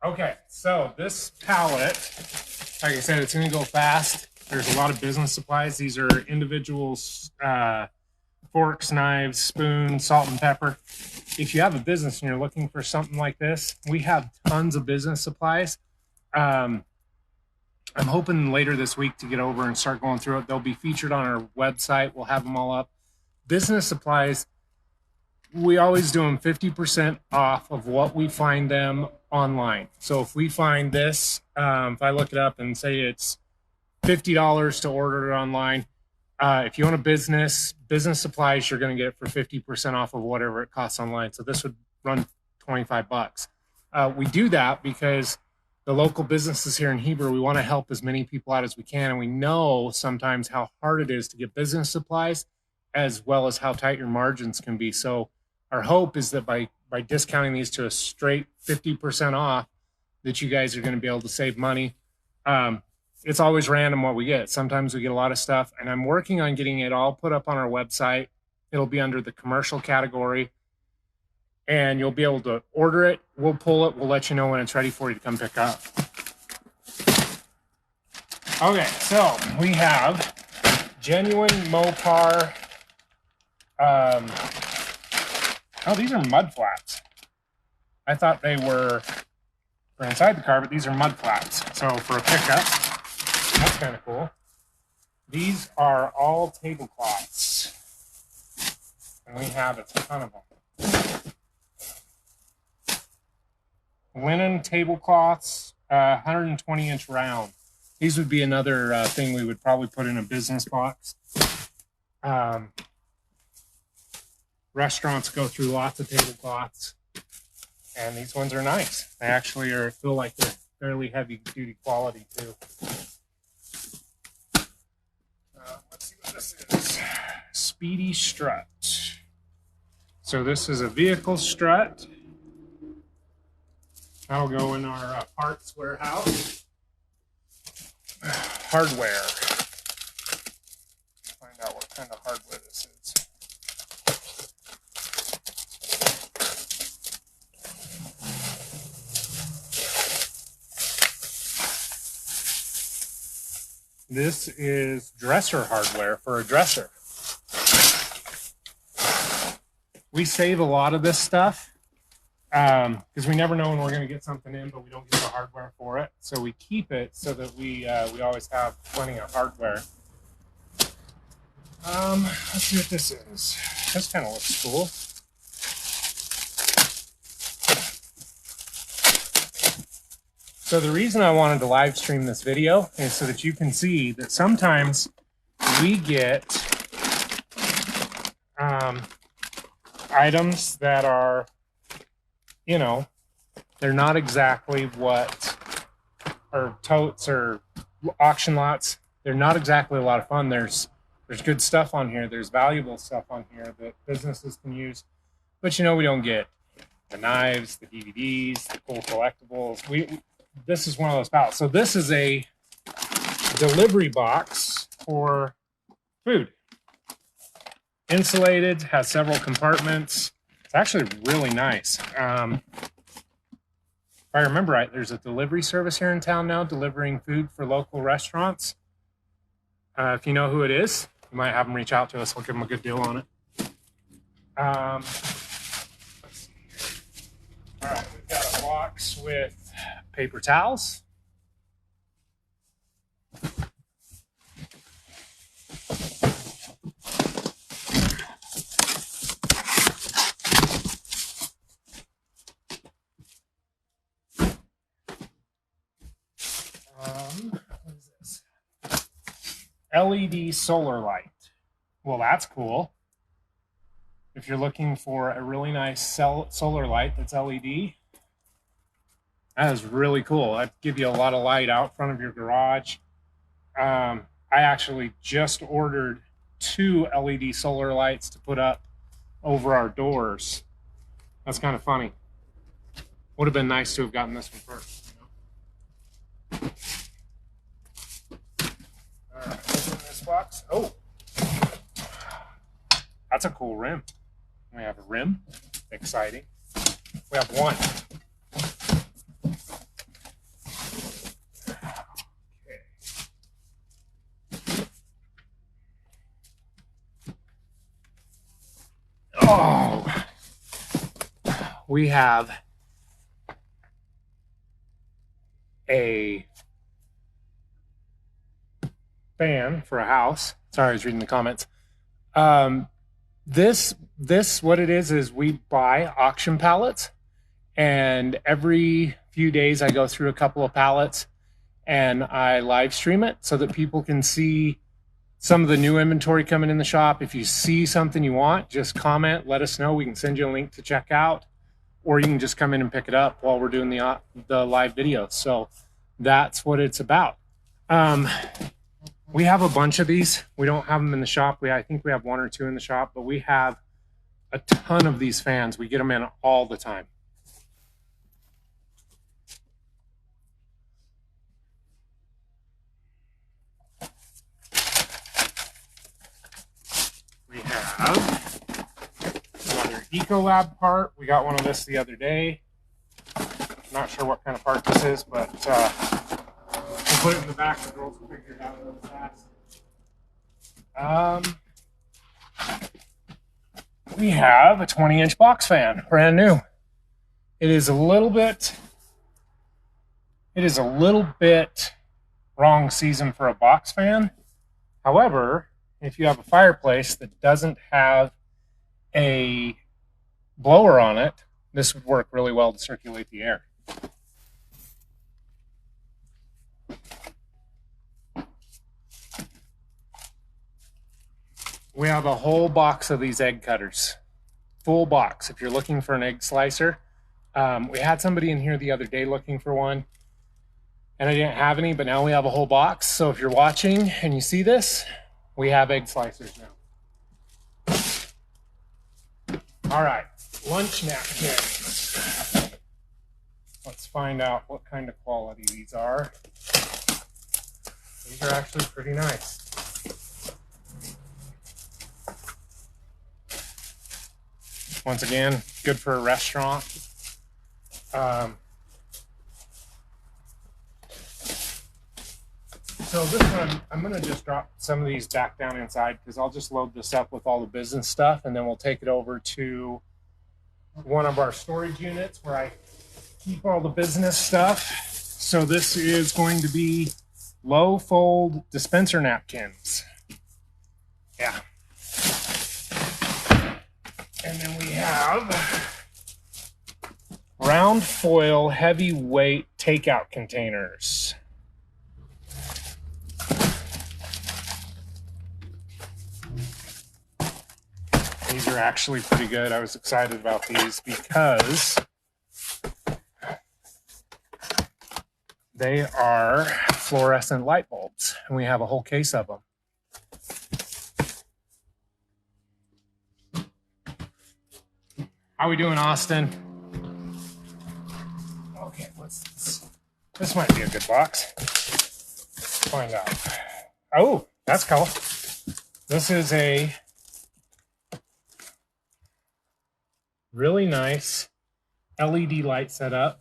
Okay, so this pallet, like I said, it's going to go fast. There's a lot of business supplies. These are individual forks, knives, spoons, salt and pepper. If you have a business and you're looking for something like this, we have tons of business supplies. I'm hoping later this week to get over and start going through it. They'll be featured on our website. We'll have them all up. Business supplies, we always do them 50% off of what we find them online. So if we find this, if I look it up and say it's $50 to order it online, if you own a business supplies, you're going to get it for 50% off of whatever it costs online. So this would run $25. We do that because the local businesses here in Heber, we want to help as many people out as we can. And we know sometimes how hard it is to get business supplies, as well as how tight your margins can be. So our hope is that by discounting these to a straight 50% off, that you guys are going to be able to save money. It's always random what we get. Sometimes we get a lot of stuff, and I'm working on getting it all put up on our website. It'll be under the commercial category, and you'll be able to order it. We'll pull it. We'll let you know when it's ready for you to come pick up. Okay, so we have genuine Mopar. Oh, these are mud flaps. I thought they were for inside the car, but these are mud flaps. So for a pickup, that's kind of cool. These are all tablecloths, and we have a ton of them. Linen tablecloths, 120-inch round. These would be another thing we would probably put in a business box. Restaurants go through lots of tablecloths, and these ones are nice. They actually feel like they're fairly heavy-duty quality too. Let's see what this is. Speedy strut. So this is a vehicle strut. That'll go in our parts warehouse. Hardware. Find out what kind of hardware this is. This is dresser hardware for a dresser. We save a lot of this stuff because we never know when we're going to get something in, but we don't get the hardware for it. So we keep it so that we always have plenty of hardware. Let's see what this is. This kind of looks cool. So the reason I wanted to live stream this video is so that you can see that sometimes we get items that are, you know, they're not exactly what, or totes or auction lots. They're not exactly a lot of fun. There's good stuff on here. There's valuable stuff on here that businesses can use. But, you know, we don't get the knives, the DVDs, the cool collectibles. This is one of those pallets. So this is a delivery box for food. Insulated, has several compartments. It's actually really nice. If I remember right, there's a delivery service here in town now delivering food for local restaurants. If you know who it is, you might have them reach out to us. We'll give them a good deal on it. Let's see here. All right, we've got a box with paper towels. What is this? LED solar light. Well, that's cool. If you're looking for a really nice solar light that's LED, that is really cool. That'd give you a lot of light out front of your garage. I actually just ordered 2 LED solar lights to put up over our doors. That's kind of funny. Would have been nice to have gotten this one first. You know? All right, open this box. Oh, that's a cool rim. We have a rim. Exciting. We have one. we have a fan for a house. Sorry, I was reading the comments. This what it is we buy auction pallets, and every few days I go through a couple of pallets and I live stream it so that people can see some of the new inventory coming in the shop. If you see something you want, just comment, let us know. We can send you a link to check out, or you can just come in and pick it up while we're doing the live video. So that's what it's about. We have a bunch of these. We don't have them in the shop. I think we have 1 or 2 in the shop, but we have a ton of these fans. We get them in all the time. We have another Ecolab part. We got one of this the other day. Not sure what kind of part this is, but we'll put it in the back. The girls will figure it out real fast. We have a 20-inch box fan, brand new. It is a little bit wrong season for a box fan. However, if you have a fireplace that doesn't have a blower on it, this would work really well to circulate the air. We have a whole box of these egg cutters, full box. If you're looking for an egg slicer, we had somebody in here the other day looking for one, and I didn't have any, but now we have a whole box. So if you're watching and you see this, we have egg slicers now. All right, lunch napkins. Let's find out what kind of quality these are. These are actually pretty nice. Once again, good for a restaurant. So this one, I'm going to just drop some of these back down inside because I'll just load this up with all the business stuff, and then we'll take it over to one of our storage units where I keep all the business stuff. So this is going to be low fold dispenser napkins. Yeah. And then we have round foil heavyweight takeout containers. These are actually pretty good. I was excited about these because they are fluorescent light bulbs, and we have a whole case of them. How we doing, Austin? Okay, what's this? This might be a good box. Let's find out. Oh, that's cool. This is a really nice LED light setup.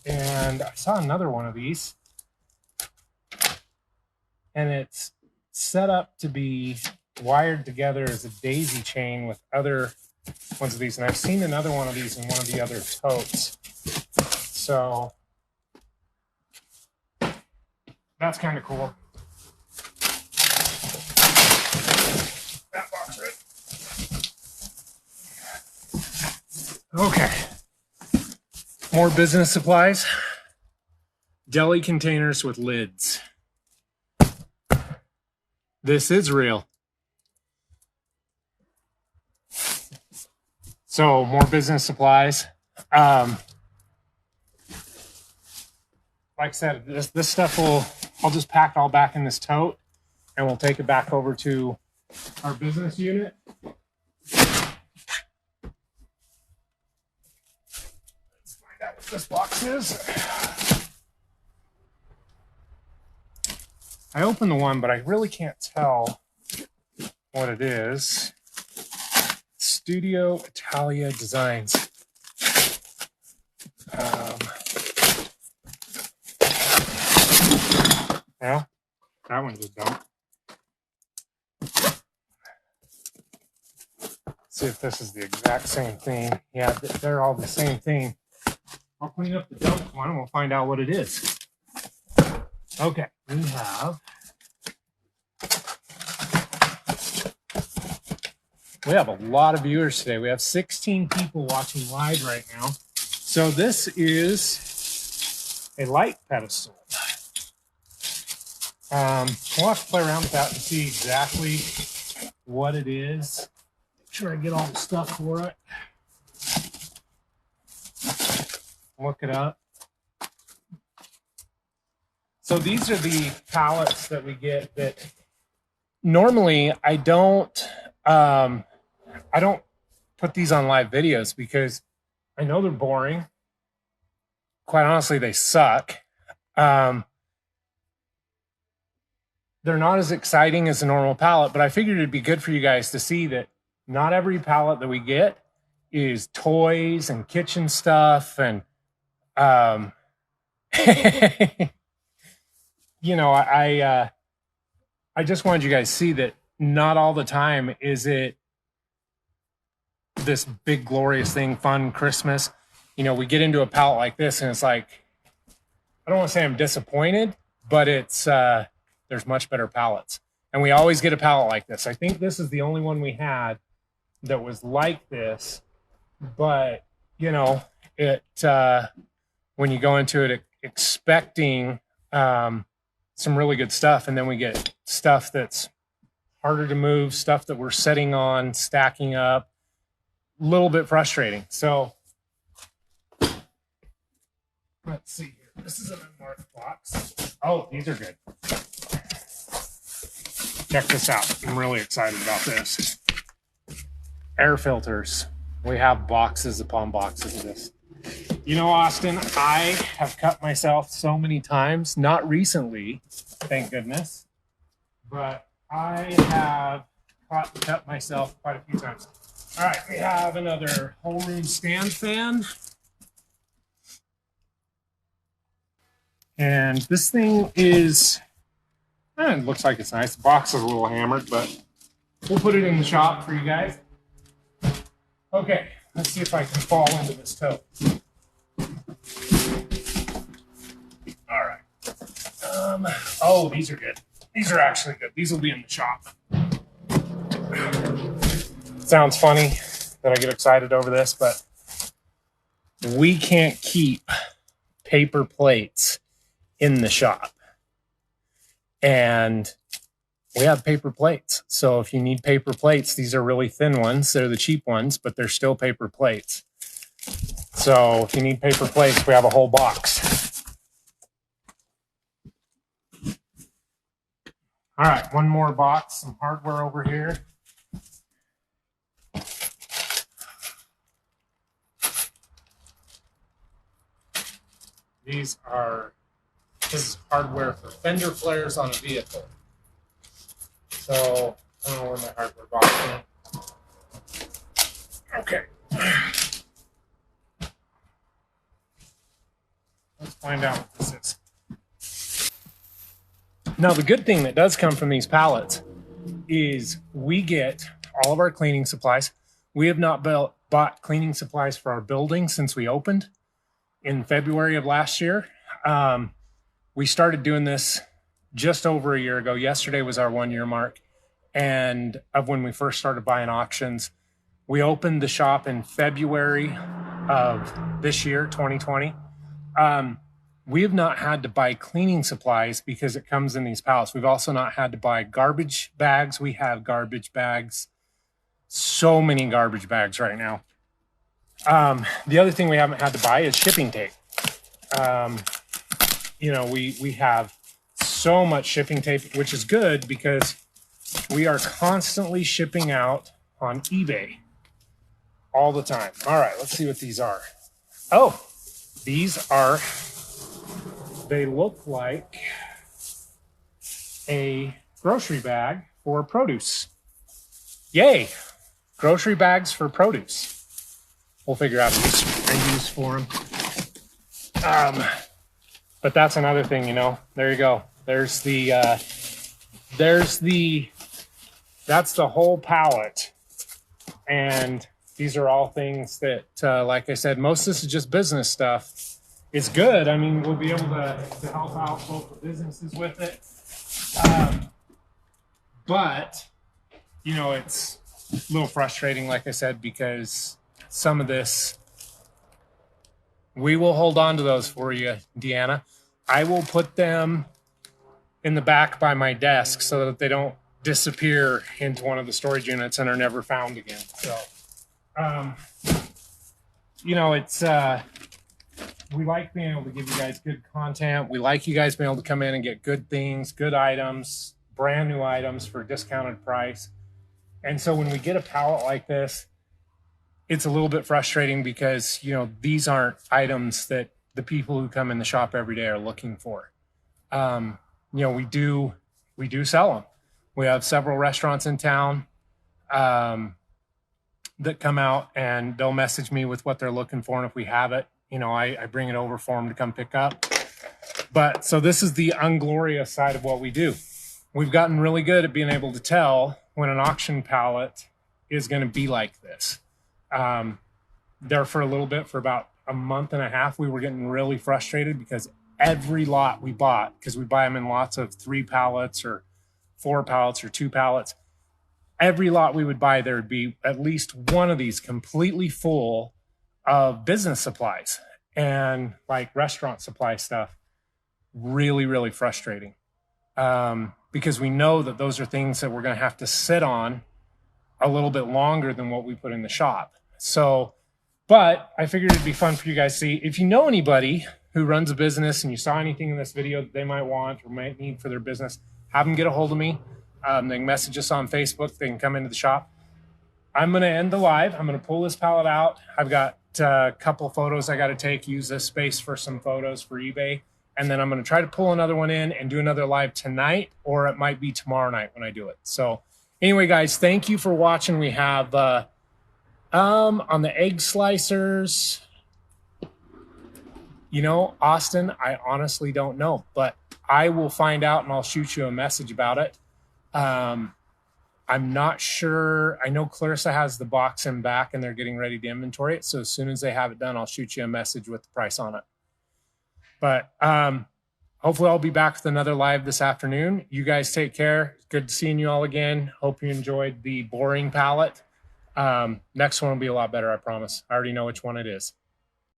And I saw another one of these. And it's set up to be wired together as a daisy chain with other ones of these. And I've seen another one of these in one of the other totes. So that's kind of cool. That box right. Okay. More business supplies. Deli containers with lids. This is real. So more business supplies. Like I said, this stuff I'll just pack it all back in this tote, and we'll take it back over to our business unit. Let's find out what this box is. I opened the one, but I really can't tell what it is. Studio Italia Designs. Well, that one just don't. see if this is the exact same thing. Yeah, they're all the same thing. I'll clean up the dump one and we'll find out what it is. Okay, we have a lot of viewers today. We have 16 people watching live right now. So this is a light pedestal. We'll have to play around with that and see exactly what it is. Make sure I get all the stuff for it. Look it up. So these are the pallets that we get that normally I don't put these on live videos because I know they're boring. Quite honestly, they suck. They're not as exciting as a normal pallet, but I figured it'd be good for you guys to see that not every pallet that we get is toys and kitchen stuff and you know, I just wanted you guys to see that not all the time is it this big glorious thing, fun Christmas. You know, we get into a pallet like this and it's like, I don't want to say I'm disappointed, but it's there's much better pallets. And we always get a pallet like this. I think this is the only one we had that was like this, but you know, it when you go into it expecting some really good stuff, and then we get stuff that's harder to move, stuff that we're setting on, stacking up, a little bit frustrating. So let's see here. This is an unmarked box. Oh, these are good. Check this out. I'm really excited about this. Air filters. We have boxes upon boxes of this. You know, Austin, I have cut myself so many times, not recently, thank goodness, but I have cut myself quite a few times. All right, we have another whole room stand fan. And this thing is, it looks like it's nice. The box is a little hammered, but we'll put it in the shop for you guys. Okay, let's see if I can fall into this tote. All right. Oh, these are good. These are actually good. These will be in the shop. Sounds funny that I get excited over this, but we can't keep paper plates in the shop. And we have paper plates. So if you need paper plates, these are really thin ones. They're the cheap ones, but they're still paper plates. So if you need paper plates, we have a whole box. All right, one more box, some hardware over here. This is hardware for fender flares on a vehicle. So I don't know where my hardware box is. Okay. Let's find out what this is. Now, the good thing that does come from these pallets is we get all of our cleaning supplies. We have not bought cleaning supplies for our building since we opened in February of last year. We started doing this just over a year ago. Yesterday was our 1 year mark, and of when we first started buying auctions. We opened the shop in February of this year, 2020. We have not had to buy cleaning supplies because it comes in these pallets. We've also not had to buy garbage bags. We have garbage bags, so many garbage bags right now. The other thing we haven't had to buy is shipping tape. You know, we have so much shipping tape, which is good because we are constantly shipping out on eBay all the time. All right, let's see what these are. Oh, they look like a grocery bag for produce. Yay, grocery bags for produce. We'll figure out a use for them. But that's another thing, you know. There you go. That's the whole pallet. And these are all things that, like I said, most of this is just business stuff. It's good. I mean, we'll be able to help out local businesses with it. But, you know, it's a little frustrating, like I said, because some of this, we will hold on to those for you, Deanna. I will put them in the back by my desk so that they don't disappear into one of the storage units and are never found again. So, you know, it's, we like being able to give you guys good content. We like you guys being able to come in and get good things, good items, brand new items for a discounted price. And so when we get a pallet like this, it's a little bit frustrating because, you know, these aren't items that the people who come in the shop every day are looking for. You know, we do sell them. We have several restaurants in town that come out and they'll message me with what they're looking for. And if we have it, you know, I bring it over for them to come pick up. But so this is the unglorious side of what we do. We've gotten really good at being able to tell when an auction pallet is going to be like this. There for a little bit, for about a month and a half, we were getting really frustrated because every lot we bought, because we buy them in lots of 3 pallets or 4 pallets or 2 pallets, every lot we would buy, there would be at least one of these completely full of business supplies and like restaurant supply stuff. Really, really frustrating. Because we know that those are things that we're going to have to sit on a little bit longer than what we put in the shop. So, but I figured it'd be fun for you guys to see. If you know anybody who runs a business and you saw anything in this video that they might want or might need for their business, have them get a hold of me. They can message us on Facebook. They can come into the shop. I'm going to end the live. I'm going to pull this pallet out. I've got a couple photos I got to take, use this space for some photos for eBay. And then I'm going to try to pull another one in and do another live tonight, or it might be tomorrow night when I do it. So anyway, guys, thank you for watching. We have on the egg slicers, you know, Austin, I honestly don't know, but I will find out and I'll shoot you a message about it. I'm not sure. I know Clarissa has the box in back and they're getting ready to inventory it. So as soon as they have it done, I'll shoot you a message with the price on it. But hopefully I'll be back with another live this afternoon. You guys take care. Good seeing you all again. Hope you enjoyed the boring pallet. Next one will be a lot better, I promise. I already know which one it is.